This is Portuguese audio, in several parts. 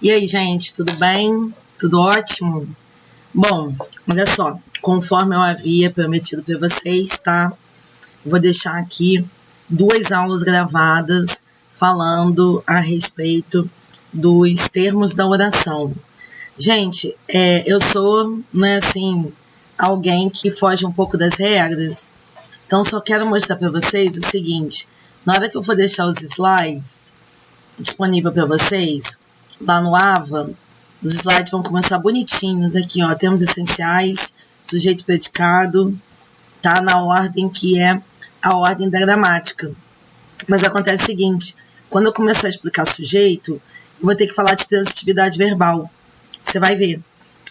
E aí, gente, tudo bem? Tudo ótimo? Bom, olha só, conforme eu havia prometido para vocês, tá? Vou deixar aqui 2 aulas gravadas falando a respeito dos termos da oração. Gente, eu sou, assim, alguém que foge um pouco das regras, então só quero mostrar para vocês o seguinte: na hora que eu for deixar os slides disponível para vocês, lá no AVA, os slides vão começar bonitinhos aqui, ó, termos essenciais, sujeito predicado, tá na ordem que é a ordem da gramática. Mas acontece o seguinte: quando eu começar a explicar sujeito, eu vou ter que falar de transitividade verbal. Você vai ver.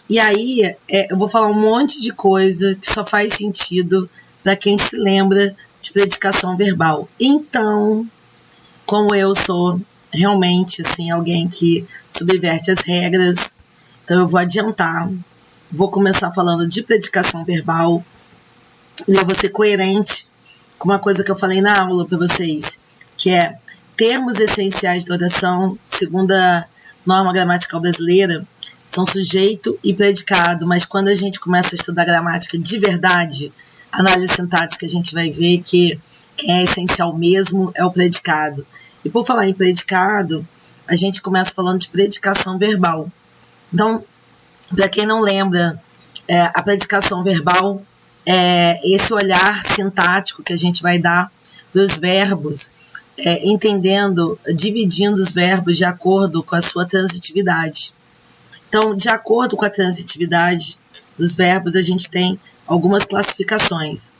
E aí, eu vou falar um monte de coisa que só faz sentido para quem se lembra de predicação verbal. Então, como eu sou realmente, assim, alguém que subverte as regras, então eu vou adiantar, vou começar falando de predicação verbal, e eu vou ser coerente com uma coisa que eu falei na aula para vocês, que é termos essenciais da oração, segundo a norma gramatical brasileira, são sujeito e predicado, mas quando a gente começa a estudar gramática de verdade, análise sintática, a gente vai ver que quem é essencial mesmo é o predicado. E por falar em predicado, a gente começa falando de predicação verbal. Então, para quem não lembra, a predicação verbal é esse olhar sintático que a gente vai dar para os verbos, entendendo, dividindo os verbos de acordo com a sua transitividade. Então, de acordo com a transitividade dos verbos, a gente tem algumas classificações,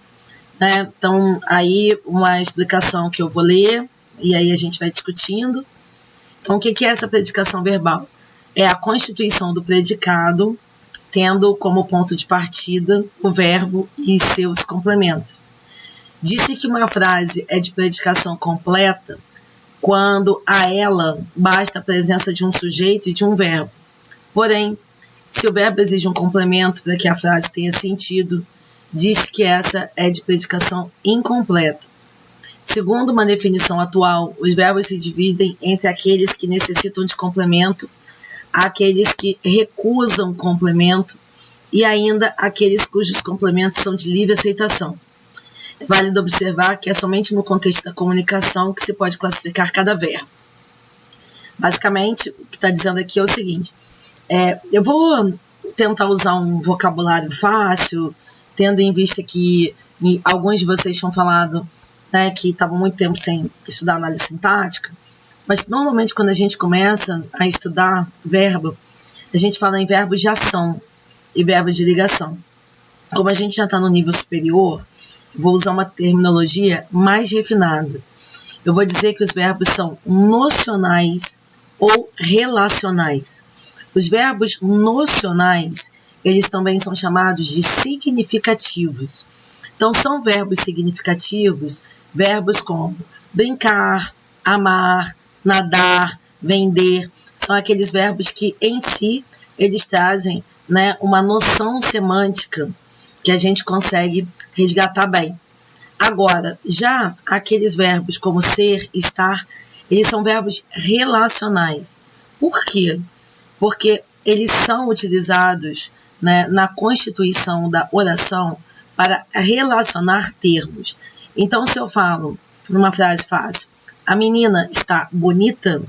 né? Então, aí uma explicação que eu vou ler, e aí a gente vai discutindo. Então, o que é essa predicação verbal? É a constituição do predicado, tendo como ponto de partida o verbo e seus complementos. Disse que uma frase é de predicação completa quando a ela basta a presença de um sujeito e de um verbo. Porém, se o verbo exige um complemento para que a frase tenha sentido, diz que essa é de predicação incompleta. Segundo uma definição atual, os verbos se dividem entre aqueles que necessitam de complemento, aqueles que recusam complemento e ainda aqueles cujos complementos são de livre aceitação. É válido observar que é somente no contexto da comunicação que se pode classificar cada verbo. Basicamente, o que está dizendo aqui é o seguinte: eu vou tentar usar um vocabulário fácil, tendo em vista que alguns de vocês tinham falado, né, que estavam muito tempo sem estudar análise sintática, mas normalmente quando a gente começa a estudar verbo, a gente fala em verbos de ação e verbos de ligação. Como a gente já está no nível superior, eu vou usar uma terminologia mais refinada. Eu vou dizer que os verbos são nocionais ou relacionais. Os verbos nocionais, eles também são chamados de significativos. Então, são verbos significativos, verbos como brincar, amar, nadar, vender, são aqueles verbos que, em si, eles trazem, né, uma noção semântica que a gente consegue resgatar bem. Agora, já aqueles verbos como ser, estar, eles são verbos relacionais. Por quê? Porque eles são utilizados, né, na constituição da oração para relacionar termos. Então, se eu falo numa frase fácil, a menina está bonita,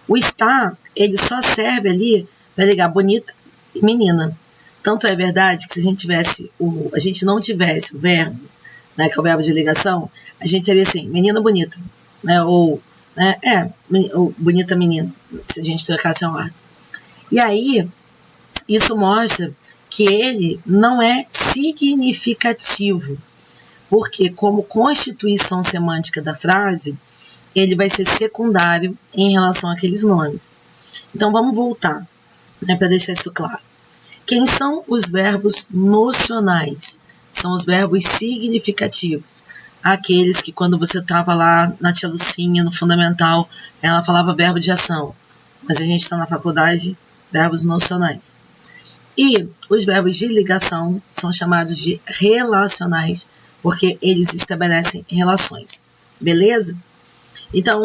o está, ele só serve ali para ligar bonita e menina. Tanto é verdade que se a gente não tivesse o verbo, né, que é o verbo de ligação, a gente teria assim, menina bonita, né, ou bonita menina, se a gente trocasse a ordem. E aí, isso mostra que ele não é significativo, porque como constituição semântica da frase, ele vai ser secundário em relação àqueles nomes. Então, vamos voltar, né, para deixar isso claro. Quem são os verbos nocionais? São os verbos significativos. Aqueles que quando você estava lá na tia Lucinha, no fundamental, ela falava verbo de ação. Mas a gente está na faculdade, verbos nocionais. E os verbos de ligação são chamados de relacionais, porque eles estabelecem relações. Beleza? Então,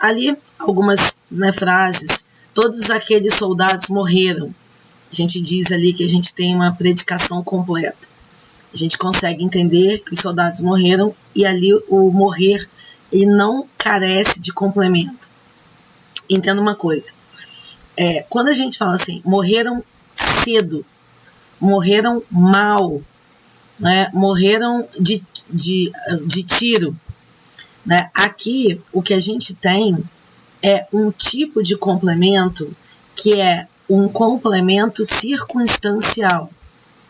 ali algumas, né, frases todos aqueles soldados morreram. A gente diz ali que a gente tem uma predicação completa. A gente consegue entender que os soldados morreram e ali o morrer, ele não carece de complemento. Entenda uma coisa. Quando a gente fala assim, morreram cedo, morreram mal, né? Morreram de tiro, né? Aqui, o que a gente tem é um tipo de complemento que é um complemento circunstancial.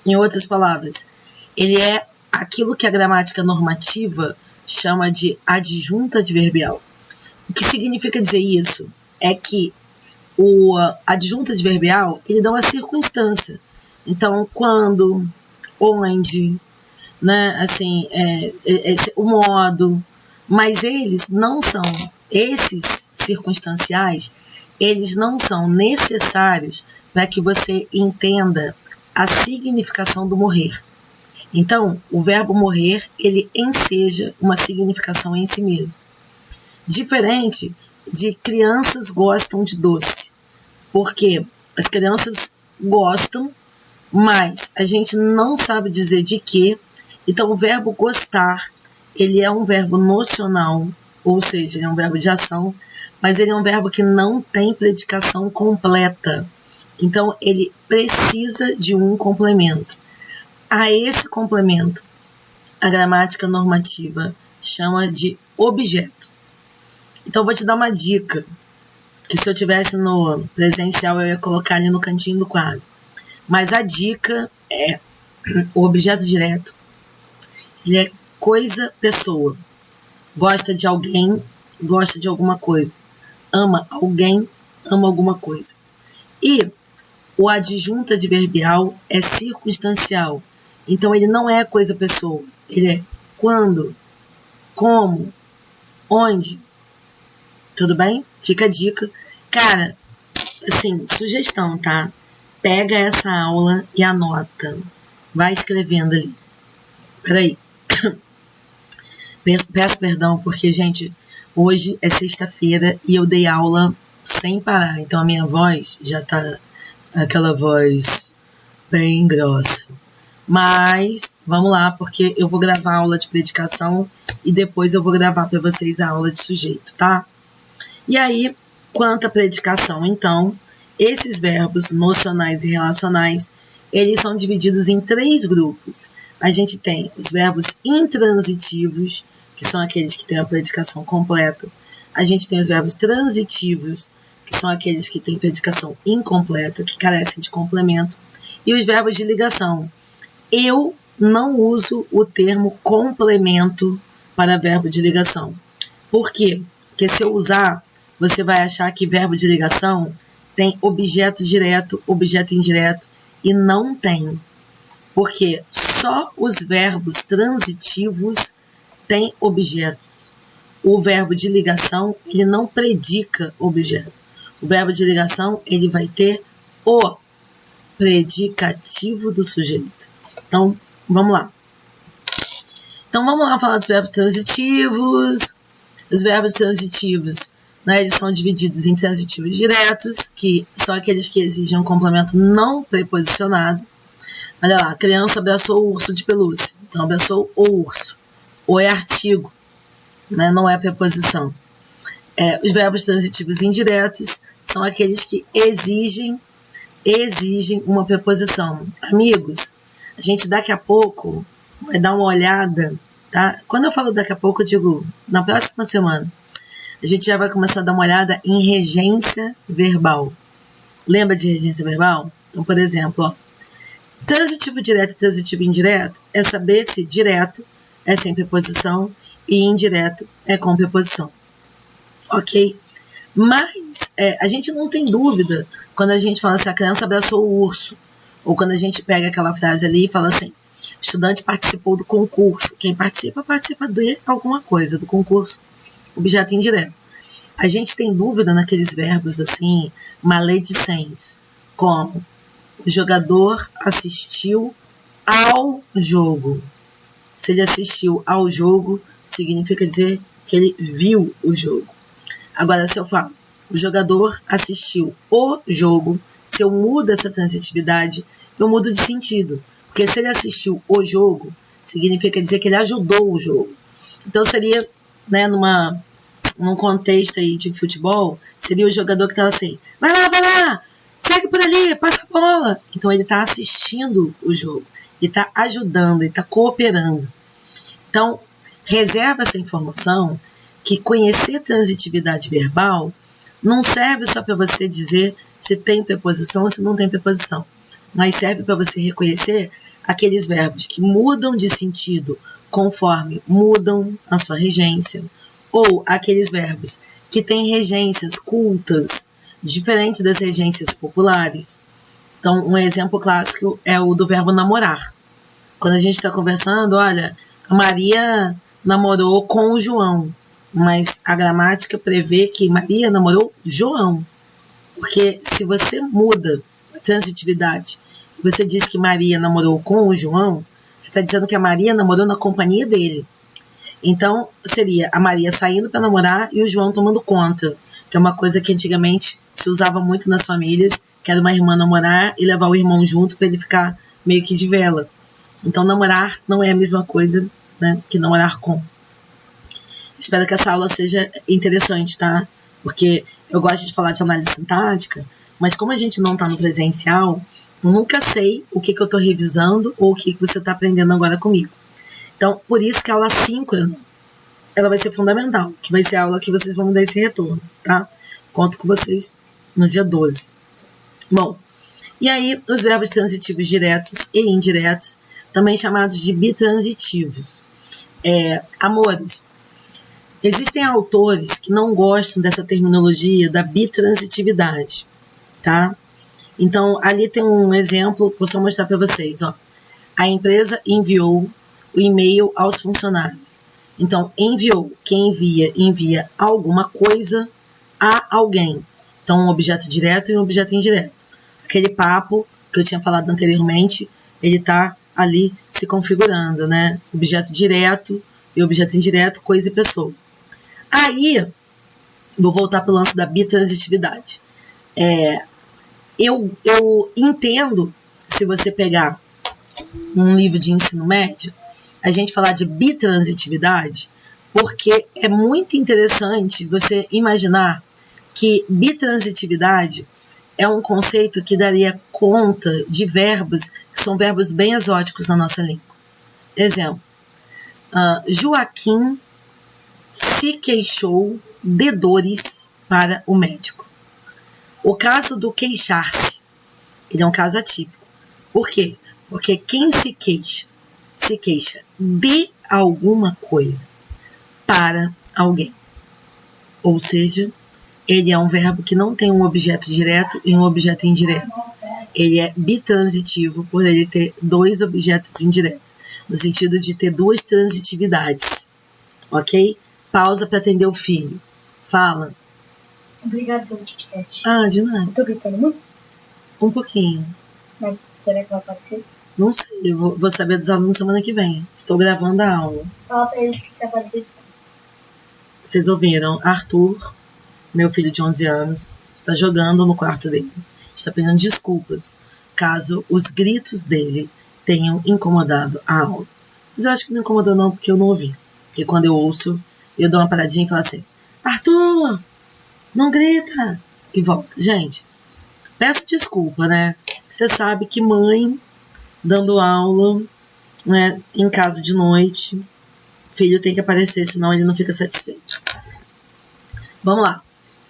Em outras palavras, ele é aquilo que a gramática normativa chama de adjunta adverbial. O que significa dizer isso? É que o adjunto adverbial, ele dá uma circunstância. Então, quando, onde, né, assim, o modo, mas eles não são, esses circunstanciais, eles não são necessários para que você entenda a significação do morrer. Então, o verbo morrer, ele enseja uma significação em si mesmo. Diferente de crianças gostam de doce, porque as crianças gostam, mas a gente não sabe dizer de quê. Então, o verbo gostar, ele é um verbo nocional, ou seja, ele é um verbo de ação, mas ele é um verbo que não tem predicação completa. Então, ele precisa de um complemento. A esse complemento, a gramática normativa chama de objeto. Então, vou te dar uma dica, que se eu tivesse no presencial, eu ia colocar ali no cantinho do quadro. Mas a dica é o objeto direto. Ele é coisa, pessoa. Gosta de alguém, gosta de alguma coisa. Ama alguém, ama alguma coisa. E o adjunto adverbial é circunstancial. Então, ele não é coisa, pessoa. Ele é quando, como, onde. Tudo bem? Fica a dica. Cara, assim, sugestão, tá? Pega essa aula e anota. Vai escrevendo ali. Peraí. Peço perdão, porque, gente, hoje é sexta-feira e eu dei aula sem parar. Então, a minha voz já tá aquela voz bem grossa. Mas, vamos lá, porque eu vou gravar a aula de predicação e depois eu vou gravar para vocês a aula de sujeito, tá? E aí, quanto à predicação, então, esses verbos nocionais e relacionais, eles são divididos em 3 grupos. A gente tem os verbos intransitivos, que são aqueles que têm a predicação completa. A gente tem os verbos transitivos, que são aqueles que têm predicação incompleta, que carecem de complemento. E os verbos de ligação. Eu não uso o termo complemento para verbo de ligação. Por quê? Porque se eu usar, você vai achar que verbo de ligação tem objeto direto, objeto indireto, e não tem. Porque só os verbos transitivos têm objetos. O verbo de ligação, ele não predica objeto. O verbo de ligação, ele vai ter o predicativo do sujeito. Então, vamos lá. Então, vamos lá falar dos verbos transitivos. Os verbos transitivos, né, eles são divididos em transitivos diretos, que são aqueles que exigem um complemento não preposicionado. Olha lá, a criança abraçou o urso de pelúcia. Então, abraçou o urso. O é artigo, né, não é preposição. Os verbos transitivos indiretos são aqueles que exigem uma preposição. Amigos, a gente daqui a pouco vai dar uma olhada, tá? Quando eu falo daqui a pouco, eu digo na próxima semana. A gente já vai começar a dar uma olhada em regência verbal. Lembra de regência verbal? Então, por exemplo, ó, transitivo direto e transitivo indireto é saber se direto é sem preposição e indireto é com preposição. Ok? Mas a gente não tem dúvida quando a gente fala assim, a criança abraçou o urso. Ou quando a gente pega aquela frase ali e fala assim, o estudante participou do concurso. Quem participa, participa de alguma coisa, do concurso, objeto indireto. A gente tem dúvida naqueles verbos assim, maledicentes, como o jogador assistiu ao jogo. Se ele assistiu ao jogo, significa dizer que ele viu o jogo. Agora, se eu falo, o jogador assistiu o jogo. Se eu mudo essa transitividade, eu mudo de sentido. Porque se ele assistiu o jogo, significa dizer que ele ajudou o jogo. Então seria, né, num contexto aí de futebol, seria o jogador que estava assim, vai lá, segue por ali, passa a bola. Então ele está assistindo o jogo, ele está ajudando, ele está cooperando. Então, reserva essa informação que conhecer transitividade verbal não serve só para você dizer se tem preposição ou se não tem preposição, mas serve para você reconhecer aqueles verbos que mudam de sentido conforme mudam a sua regência, ou aqueles verbos que têm regências cultas, diferentes das regências populares. Então, um exemplo clássico é o do verbo namorar. Quando a gente está conversando, olha, a Maria namorou com o João, mas a gramática prevê que Maria namorou João. Porque se você muda a transitividade, você diz que Maria namorou com o João, você está dizendo que a Maria namorou na companhia dele. Então, seria a Maria saindo para namorar e o João tomando conta, que é uma coisa que antigamente se usava muito nas famílias, que era uma irmã namorar e levar o irmão junto para ele ficar meio que de vela. Então, namorar não é a mesma coisa, né, que namorar com. Espero que essa aula seja interessante, tá? Porque eu gosto de falar de análise sintática, mas como a gente não está no presencial, eu nunca sei o que eu estou revisando ou o que você está aprendendo agora comigo. Então, por isso que a aula síncrona, ela vai ser fundamental, que vai ser a aula que vocês vão dar esse retorno, tá? Conto com vocês no dia 12. Bom, e aí os verbos transitivos diretos e indiretos, também chamados de bitransitivos. Amores, existem autores que não gostam dessa terminologia da bitransitividade, tá? Então, ali tem um exemplo que vou só mostrar para vocês, ó. A empresa enviou o e-mail aos funcionários. Então, enviou, quem envia alguma coisa a alguém. Então, um objeto direto e um objeto indireto. Aquele papo que eu tinha falado anteriormente, ele está ali se configurando, né? Objeto direto e objeto indireto, coisa e pessoa. Aí, vou voltar para o lance da bitransitividade. Eu entendo, se você pegar um livro de ensino médio, a gente falar de bitransitividade, porque é muito interessante você imaginar que bitransitividade é um conceito que daria conta de verbos que são verbos bem exóticos na nossa língua. Exemplo, Joaquim se queixou de dores para o médico. O caso do queixar-se, ele é um caso atípico. Por quê? Porque quem se queixa de alguma coisa para alguém. Ou seja, ele é um verbo que não tem um objeto direto e um objeto indireto. Ele é bitransitivo por ele ter dois objetos indiretos, no sentido de ter duas transitividades. Ok? Pausa para atender o filho. Fala. Obrigado pelo Kit Kat. De nada. Eu tô gritando muito? Um pouquinho. Mas será que vai aparecer? Não sei, eu vou saber dos alunos semana que vem. Estou gravando a aula. Fala pra eles que se aparecer, eles falam. Vocês ouviram? Arthur, meu filho de 11 anos, está jogando no quarto dele. Está pedindo desculpas caso os gritos dele tenham incomodado a aula. Mas eu acho que não incomodou não, porque eu não ouvi. Porque quando eu ouço, eu dou uma paradinha e falo assim, Arthur, não grita! E volto. Gente, peço desculpa, né? Você sabe que mãe dando aula, né, em casa de noite, filho tem que aparecer, senão ele não fica satisfeito. Vamos lá.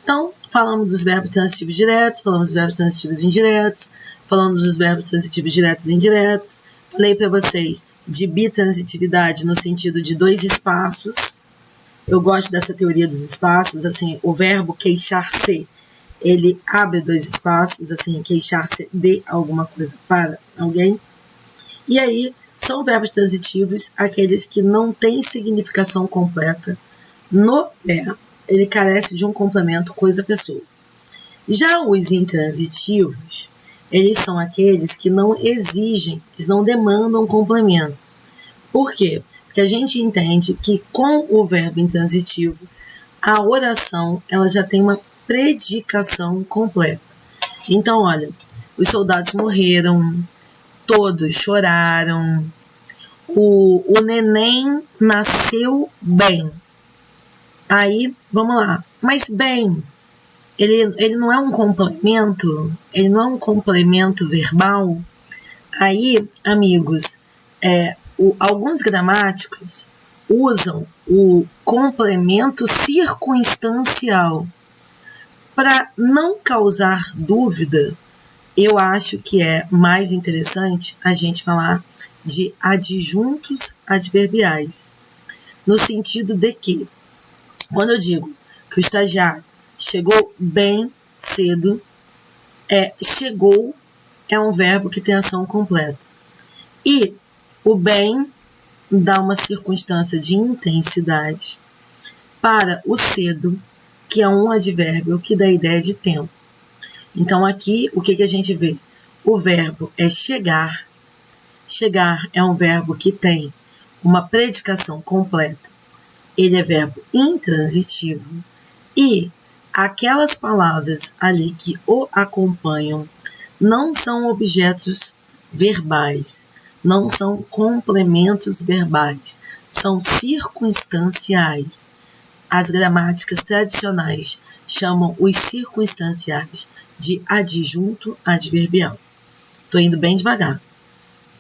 Então, falamos dos verbos transitivos diretos, falamos dos verbos transitivos indiretos, falamos dos verbos transitivos diretos e indiretos. Falei para vocês de bitransitividade no sentido de dois espaços. Eu gosto dessa teoria dos espaços, assim, o verbo queixar-se, ele abre dois espaços, assim, queixar-se de alguma coisa para alguém. E aí, são verbos transitivos aqueles que não têm significação completa no verbo. Ele carece de um complemento coisa-pessoa. Já os intransitivos, eles são aqueles que não exigem, eles não demandam complemento. Por quê? Porque a gente entende que com o verbo intransitivo, a oração ela já tem uma predicação completa. Então, olha, os soldados morreram, todos choraram, o neném nasceu bem. Aí, vamos lá. Mas bem, ele não é um complemento? Ele não é um complemento verbal? Aí, amigos, alguns gramáticos usam o complemento circunstancial. Para não causar dúvida, eu acho que é mais interessante a gente falar de adjuntos adverbiais, no sentido de que, quando eu digo que o estagiário chegou bem cedo, chegou é um verbo que tem ação completa. E o bem dá uma circunstância de intensidade para o cedo, que é um advérbio que dá a ideia de tempo. Então, aqui, o que a gente vê? O verbo é chegar. Chegar é um verbo que tem uma predicação completa. Ele é verbo intransitivo. E aquelas palavras ali que o acompanham não são objetos verbais, não são complementos verbais, são circunstanciais. As gramáticas tradicionais chamam os circunstanciais de adjunto adverbial. Estou indo bem devagar,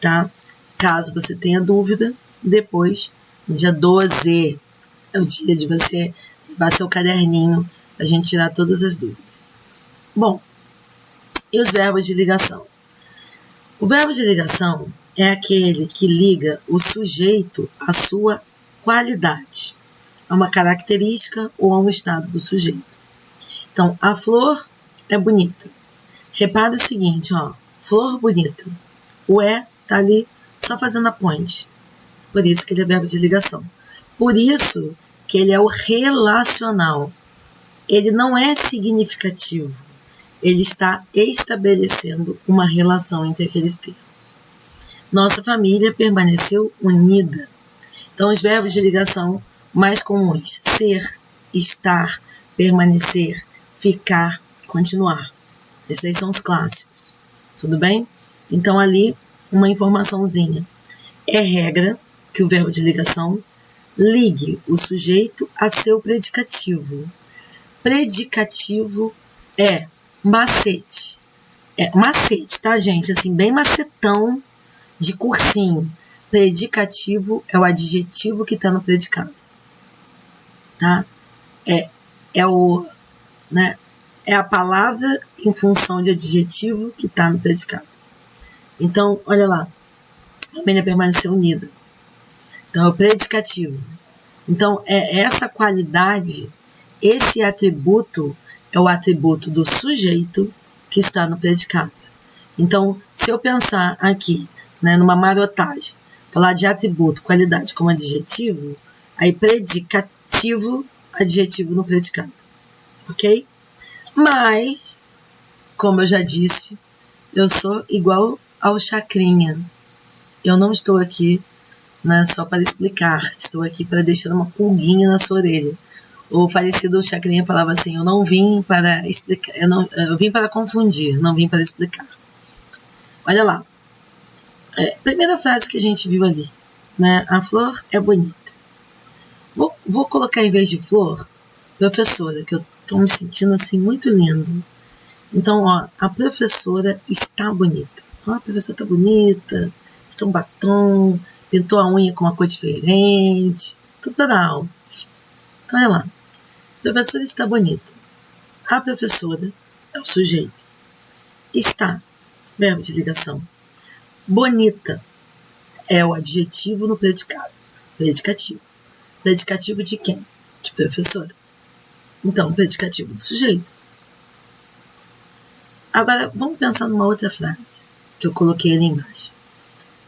tá? Caso você tenha dúvida, depois, no dia 12, é o dia de você levar seu caderninho para a gente tirar todas as dúvidas. Bom, e os verbos de ligação? O verbo de ligação é aquele que liga o sujeito à sua qualidade, a uma característica ou a um estado do sujeito. Então, a flor é bonita. Repara o seguinte, ó, flor bonita. O tá ali só fazendo a ponte. Por isso que ele é verbo de ligação. Por isso que ele é o relacional. Ele não é significativo. Ele está estabelecendo uma relação entre aqueles termos. Nossa família permaneceu unida. Então, os verbos de ligação mais comuns: ser, estar, permanecer, ficar, continuar. Esses aí são os clássicos. Tudo bem? Então, ali, uma informaçãozinha. É regra que o verbo de ligação ligue o sujeito a seu predicativo. Predicativo é macete. É macete, tá, gente? Assim, bem macetão de cursinho. Predicativo é o adjetivo que está no predicado. Tá? É a palavra em função de adjetivo que está no predicado. Então, olha lá. A família permaneceu unida. Então, é o predicativo. Então, é essa qualidade, esse atributo é o atributo do sujeito que está no predicado. Então, se eu pensar aqui, né, numa marotagem, falar de atributo, qualidade como adjetivo, aí predicativo, adjetivo no predicado. Ok? Mas, como eu já disse, eu sou igual ao Chacrinha. Eu não estou aqui, né, só para explicar. Estou aqui para deixar uma pulguinha na sua orelha. O falecido Chacrinha falava assim: eu não vim para explicar, eu vim para confundir, não vim para explicar. Olha lá. Primeira frase que a gente viu ali, né? A flor é bonita. Vou colocar em vez de flor, professora, que eu estou me sentindo assim muito lindo. Então, ó, a professora está bonita. Ó, a professora está bonita, passou um batom, pintou a unha com uma cor diferente, tudo para dar aula. Então, olha lá. A professora está bonita. A professora é o sujeito. Está, verbo de ligação. Bonita é o adjetivo no predicado. Predicativo. Predicativo de quem? De professora. Então, predicativo do sujeito. Agora, vamos pensar numa outra frase que eu coloquei ali embaixo.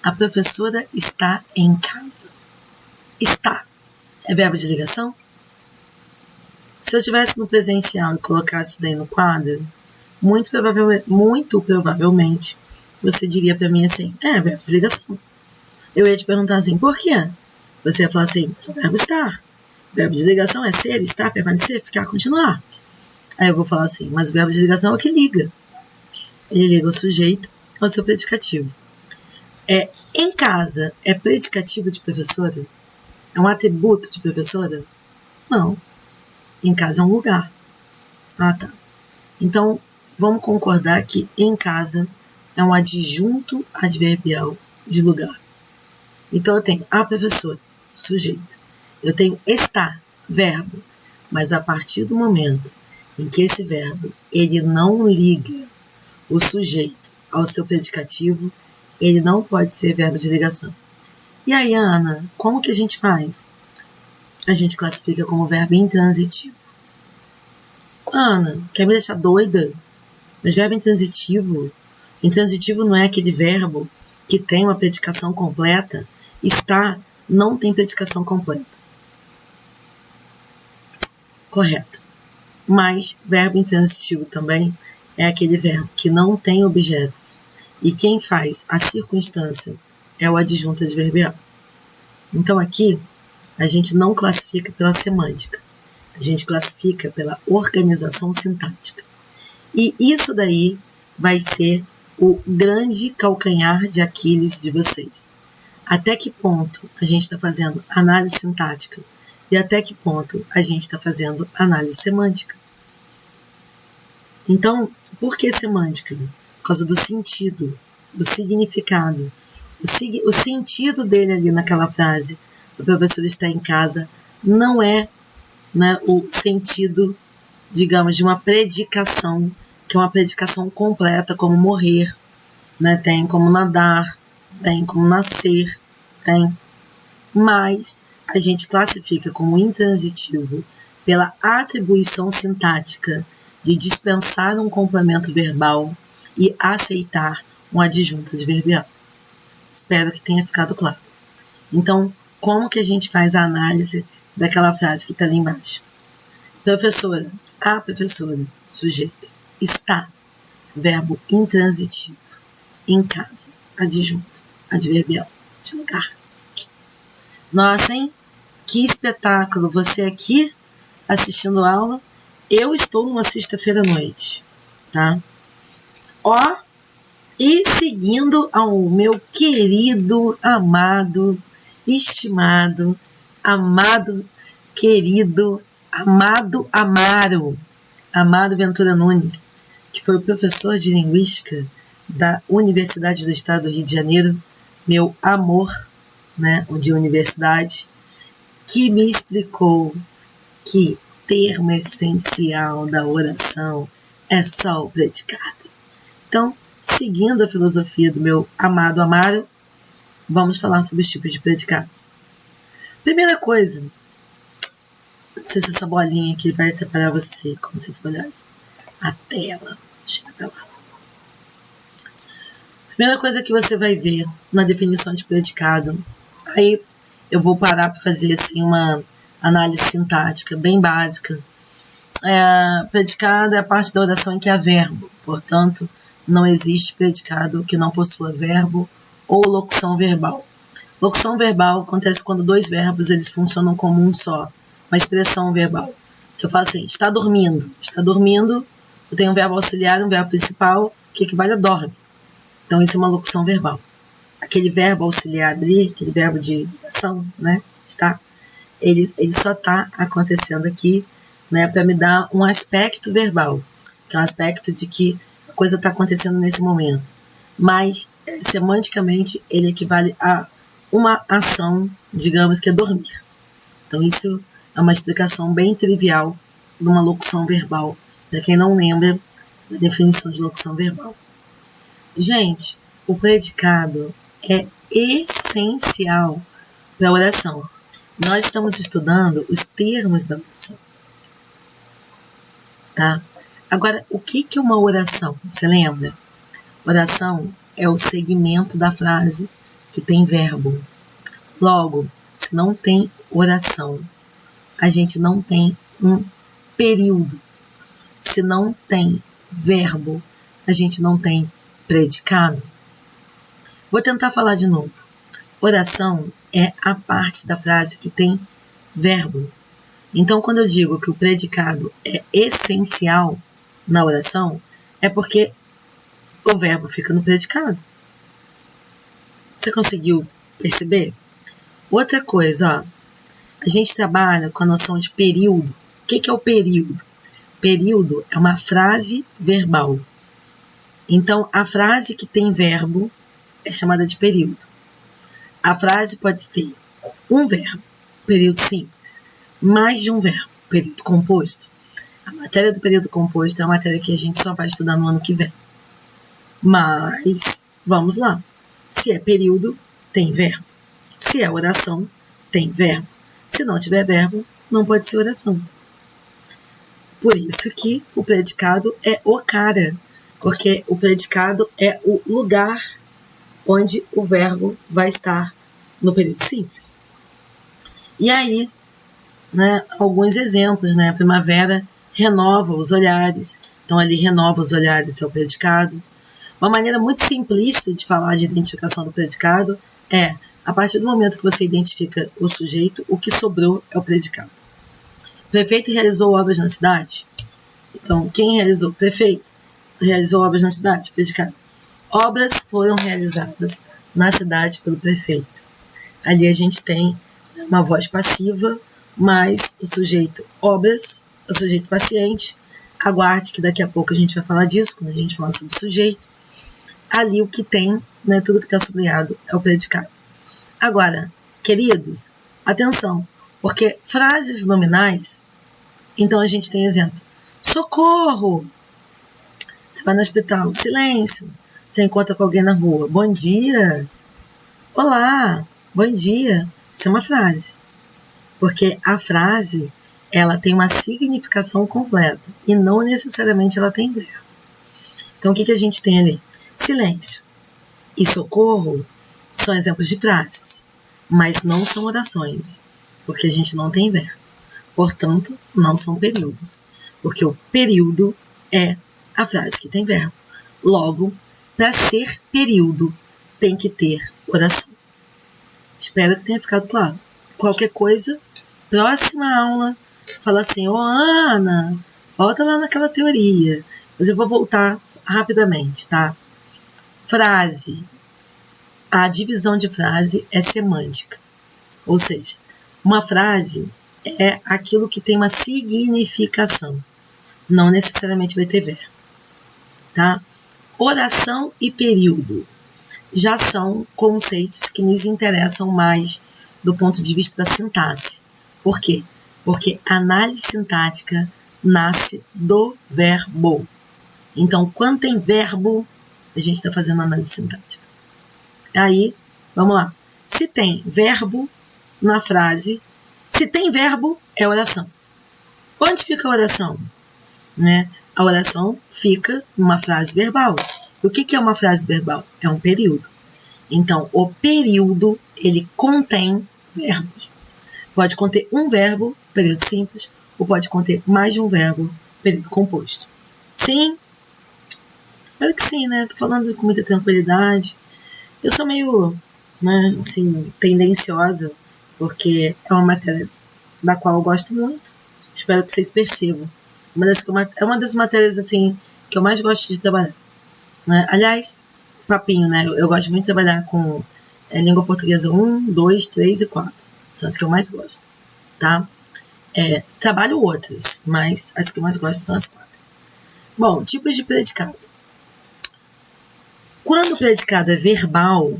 A professora está em casa. Está é verbo de ligação? Se eu estivesse no presencial e colocasse isso daí no quadro, muito provavelmente, você diria para mim assim: verbo de ligação. Eu ia te perguntar assim: por quê? Você ia falar assim: é o verbo estar. Verbo de ligação é ser, estar, permanecer, ficar, continuar. Aí eu vou falar assim, mas o verbo de ligação é o que liga. Ele liga o sujeito ao seu predicativo. Em casa é predicativo de professora? É um atributo de professora? Não. Em casa é um lugar. Ah, tá. Então, vamos concordar que em casa é um adjunto adverbial de lugar. Então, eu tenho a professora, sujeito. Eu tenho está, verbo. Mas a partir do momento em que esse verbo ele não liga o sujeito ao seu predicativo, ele não pode ser verbo de ligação. E aí, Ana, como que a gente faz? A gente classifica como verbo intransitivo. Ana, quer me deixar doida? Mas verbo intransitivo não é aquele verbo que tem uma predicação completa. Está não tem predicação completa. Correto. Mas verbo intransitivo também é aquele verbo que não tem objetos e quem faz a circunstância é o adjunto adverbial. Então aqui a gente não classifica pela semântica, a gente classifica pela organização sintática. E isso daí vai ser o grande calcanhar de Aquiles de vocês. Até que ponto a gente está fazendo análise sintática e até que ponto a gente está fazendo análise semântica. Então, por que semântica? Por causa do sentido, do significado. O sentido dele ali naquela frase, o professor está em casa, não é, né, o sentido, digamos, de uma predicação, que é uma predicação completa, como morrer, né, tem como nadar, tem como nascer, tem. Mas a gente classifica como intransitivo pela atribuição sintática de dispensar um complemento verbal e aceitar um adjunto adverbial. Espero que tenha ficado claro. Então, como que a gente faz a análise daquela frase que está ali embaixo? Professora, a professora, sujeito, está, verbo intransitivo, em casa, adjunto, adverbial, de lugar. Nossa, hein? Que espetáculo! Você aqui assistindo aula. Eu estou numa sexta-feira à noite, tá? E seguindo ao meu querido, amado, estimado, amado, querido, amado Amaro Ventura Nunes, que foi o professor de linguística da Universidade do Estado do Rio de Janeiro, meu amor, né, de universidade, que me explicou que termo essencial da oração é só o predicado. Então, seguindo a filosofia do meu amado Amaro, vamos falar sobre os tipos de predicados. Primeira coisa, não sei se essa bolinha aqui vai atrapalhar você, como se for a tela. Chega pra lá. Primeira coisa que você vai ver na definição de predicado, aí eu vou parar para fazer assim uma análise sintática bem básica. Predicado é a parte da oração em que há verbo, portanto, não existe predicado que não possua verbo ou locução verbal. Locução verbal acontece quando dois verbos eles funcionam como um só, uma expressão verbal. Se eu falo assim, está dormindo, eu tenho um verbo auxiliar, um verbo principal, que equivale a dorme. Então, isso é uma locução verbal. Aquele verbo auxiliar ali, aquele verbo de ligação, né, está, ele só está acontecendo aqui, né, para me dar um aspecto verbal, que é um aspecto de que a coisa está acontecendo nesse momento. Mas, semanticamente, ele equivale a uma ação, digamos que é dormir. Então, isso é uma explicação bem trivial de uma locução verbal, para quem não lembra da definição de locução verbal. Gente, o predicado é essencial para a oração. Nós estamos estudando os termos da oração. Tá? Agora, o que é uma oração? Você lembra? Oração é o segmento da frase que tem verbo. Logo, se não tem oração, a gente não tem um período. Se não tem verbo, a gente não tem predicado. Vou tentar falar de novo. Oração é a parte da frase que tem verbo. Então, quando eu digo que o predicado é essencial na oração, é porque o verbo fica no predicado. Você conseguiu perceber? Outra coisa, a gente trabalha com a noção de período. O que é o período? Período é uma frase verbal. Então, a frase que tem verbo é chamada de período. A frase pode ter um verbo, período simples, mais de um verbo, período composto. A matéria do período composto é uma matéria que a gente só vai estudar no ano que vem. Mas, vamos lá. Se é período, tem verbo. Se é oração, tem verbo. Se não tiver verbo, não pode ser oração. Por isso que o predicado é o cara, porque o predicado é o lugar onde o verbo vai estar no período simples. E aí, alguns exemplos, A primavera renova os olhares, então ali renova os olhares é o predicado. Uma maneira muito simplista de falar de identificação do predicado é, a partir do momento que você identifica o sujeito, o que sobrou é o predicado. O prefeito realizou obras na cidade. Então, quem realizou? O prefeito. Realizou obras na cidade? Predicado. Obras foram realizadas na cidade pelo prefeito. Ali a gente tem uma voz passiva, mais o sujeito obras, o sujeito paciente. Aguarde que daqui a pouco a gente vai falar disso, quando a gente falar sobre o sujeito. Ali o que tem, tudo que está sublinhado é o predicado. Agora, queridos, atenção, porque frases nominais, então a gente tem exemplo. Socorro! Você vai no hospital, silêncio. Você encontra com alguém na rua, bom dia. Olá, bom dia. Isso é uma frase. Porque a frase, ela tem uma significação completa e não necessariamente ela tem verbo. Então, o que a gente tem ali? Silêncio e socorro são exemplos de frases, mas não são orações, porque a gente não tem verbo. Portanto, não são períodos, porque o período é a frase que tem verbo. Logo, para ser período, tem que ter oração. Espero que tenha ficado claro. Qualquer coisa, próxima aula, fala assim, Ana, volta lá naquela teoria. Mas eu vou voltar rapidamente, tá? Frase. A divisão de frase é semântica. Ou seja, uma frase é aquilo que tem uma significação. Não necessariamente vai ter verbo. Tá? Oração e período já são conceitos que nos interessam mais do ponto de vista da sintaxe. Por quê? Porque a análise sintática nasce do verbo. Então, quando tem verbo, a gente está fazendo análise sintática. Aí, vamos lá. Se tem verbo na frase, se tem verbo, é oração. Onde fica a oração? A oração fica numa frase verbal. O que é uma frase verbal? É um período. Então, o período, ele contém verbos. Pode conter um verbo, período simples, ou pode conter mais de um verbo, período composto. Sim? Espero que sim, Tô falando com muita tranquilidade. Eu sou meio, tendenciosa, porque é uma matéria da qual eu gosto muito. Espero que vocês percebam. É uma das matérias, que eu mais gosto de trabalhar. Aliás, papinho, Eu gosto muito de trabalhar com língua portuguesa 1, 2, 3 e 4. São as que eu mais gosto, tá? Trabalho outras, mas as que eu mais gosto são as 4. Bom, tipos de predicado. Quando o predicado é verbal,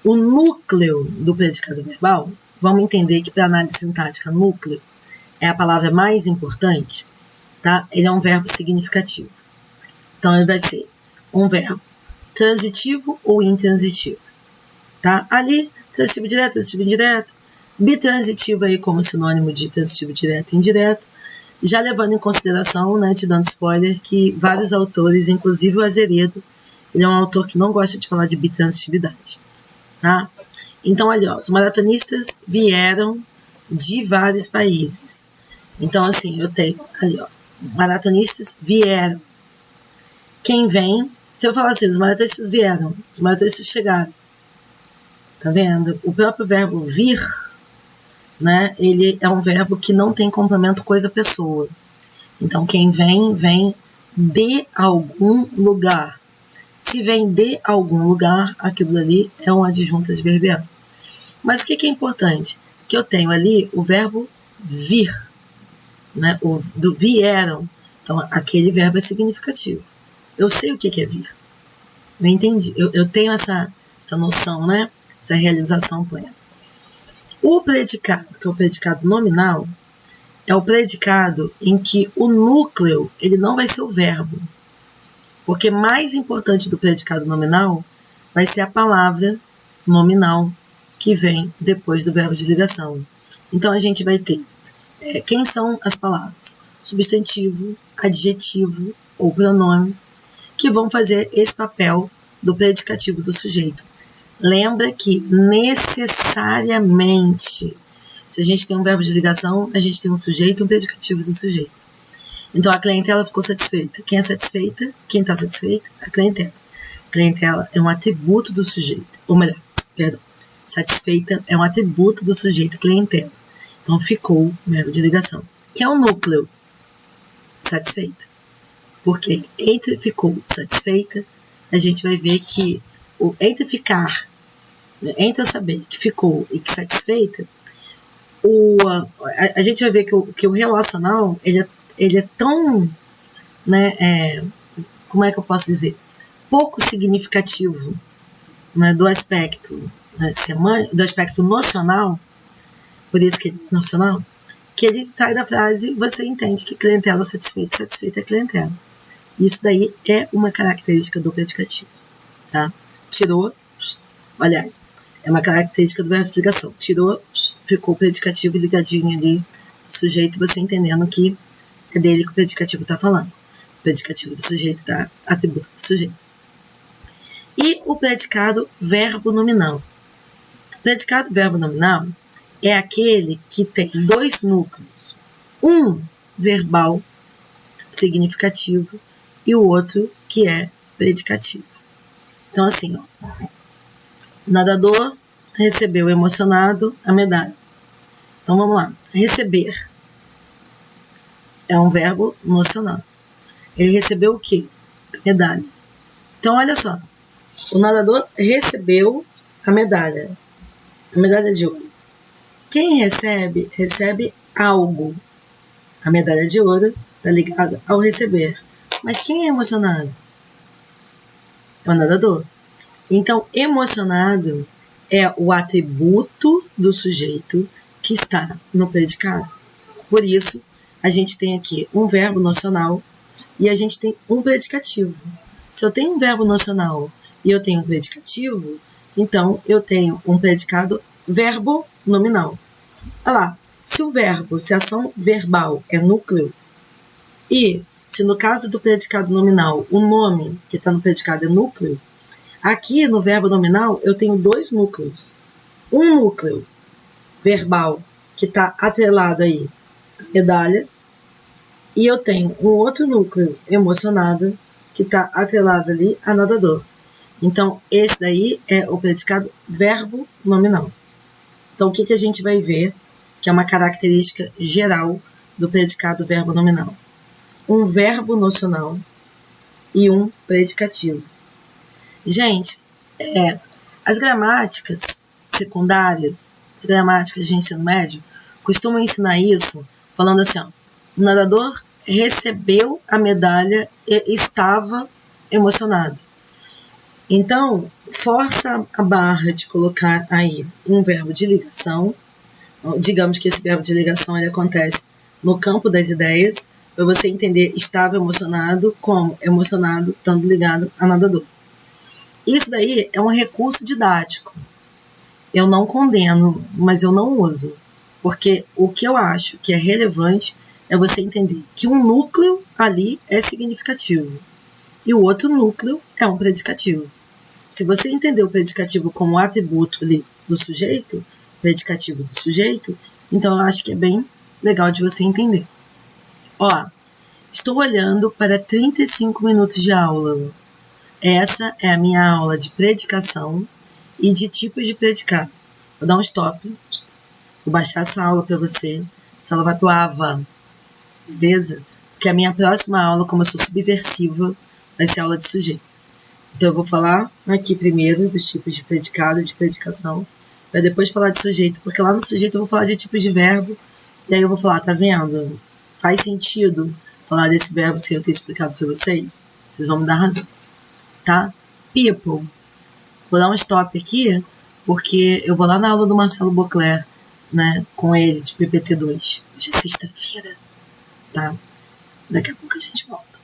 o núcleo do predicado verbal, vamos entender que para análise sintática, núcleo é a palavra mais importante, tá? Ele é um verbo significativo. Então, ele vai ser um verbo transitivo ou intransitivo, tá? Ali, transitivo direto, transitivo indireto, bitransitivo aí como sinônimo de transitivo direto e indireto, já levando em consideração, te dando spoiler, que vários autores, inclusive o Azeredo, ele é um autor que não gosta de falar de bitransitividade, tá? Então, ali, os maratonistas vieram de vários países. Então, eu tenho ali, maratonistas vieram. Quem vem, se eu falar assim, os maratonistas vieram, os maratonistas chegaram. Tá vendo? O próprio verbo vir né, ele é um verbo que não tem complemento coisa pessoa. Então, quem vem, vem de algum lugar. Se vem de algum lugar, aquilo ali é um adjunto adverbial. Mas o que é importante? Que eu tenho ali o verbo vir, né? O do vieram. Então, aquele verbo é significativo. Eu sei o que é vir. Eu entendi. Eu tenho essa noção, né? Essa realização plena. O predicado, que é o predicado nominal, é o predicado em que o núcleo ele não vai ser o verbo. Porque mais importante do predicado nominal vai ser a palavra nominal que vem depois do verbo de ligação. Então, a gente vai ter quem são as palavras? Substantivo, adjetivo ou pronome, que vão fazer esse papel do predicativo do sujeito. Lembra que necessariamente, se a gente tem um verbo de ligação, a gente tem um sujeito e um predicativo do sujeito. Então, a clientela ficou satisfeita. Quem é satisfeita? Quem está satisfeito? A clientela. Clientela é um atributo do sujeito. Ou melhor, perdão. Satisfeita é um atributo do sujeito clientela. Então, ficou o verbo de ligação, que é o núcleo. Satisfeita. Porque entre ficou satisfeita, a gente vai ver que entre ficar, entre eu saber que ficou e que satisfeita, a gente vai ver que o relacional, ele é tão, né, como é que eu posso dizer, pouco significativo, né, do aspecto, né, do aspecto nocional, por isso que é nocional, que ele sai da frase, você entende que clientela satisfeita é clientela. Isso daí é uma característica do predicativo, tá? Tirou, aliás, é uma característica do verbo de ligação. Tirou, ficou o predicativo ligadinho ali, sujeito, você entendendo que é dele que o predicativo está falando. O predicativo do sujeito tá atributo do sujeito. E o predicado verbo nominal. O predicado verbo nominal é aquele que tem dois núcleos. Um verbal, significativo, e o outro que é predicativo. Então, assim, ó, o nadador recebeu emocionado a medalha. Então, vamos lá. Receber é um verbo nocional. Ele recebeu o quê? A medalha. Então, olha só. O nadador recebeu a medalha de ouro. Quem recebe, recebe algo. A medalha de ouro está ligada ao receber. Mas quem é emocionado? É o nadador. Então, emocionado é o atributo do sujeito que está no predicado. Por isso, a gente tem aqui um verbo nocional e a gente tem um predicativo. Se eu tenho um verbo nocional e eu tenho um predicativo, então eu tenho um predicado verbo nominal. Olha lá, se a ação verbal é núcleo e se no caso do predicado nominal o nome que está no predicado é núcleo, aqui no verbo nominal eu tenho dois núcleos. Um núcleo verbal que está atrelado aí a medalhas e eu tenho um outro núcleo emocionado que está atrelado ali a nadador. Então, esse daí é o predicado verbo nominal. Então, o que a gente vai ver que é uma característica geral do predicado verbo nominal? Um verbo nocional e um predicativo. Gente, as gramáticas secundárias, as gramáticas de ensino médio, costumam ensinar isso falando assim, ó, o nadador recebeu a medalha e estava emocionado. Então, força a barra de colocar aí um verbo de ligação. Digamos que esse verbo de ligação ele acontece no campo das ideias, para você entender estava emocionado como emocionado estando ligado a nadador. Isso daí é um recurso didático. Eu não condeno, mas eu não uso. Porque o que eu acho que é relevante é você entender que um núcleo ali é significativo e o outro núcleo é um predicativo. Se você entender o predicativo como atributo ali do sujeito, predicativo do sujeito, então eu acho que é bem legal de você entender. Ó, estou olhando para 35 minutos de aula. Essa é a minha aula de predicação e de tipos de predicado. Vou dar um stop. Vou baixar essa aula para você. Essa aula vai pro AVA, beleza? Porque a minha próxima aula, como eu sou subversiva, vai ser aula de sujeito. Então eu vou falar aqui primeiro dos tipos de predicado, de predicação, para depois falar de sujeito, porque lá no sujeito eu vou falar de tipos de verbo, e aí eu vou falar, tá vendo? Faz sentido falar desse verbo sem eu ter explicado para vocês? Vocês vão me dar razão, tá? People. Vou dar um stop aqui, porque eu vou lá na aula do Marcelo Beauclerc, né, com ele, de PPT2. Hoje é sexta-feira, tá? Daqui a pouco a gente volta.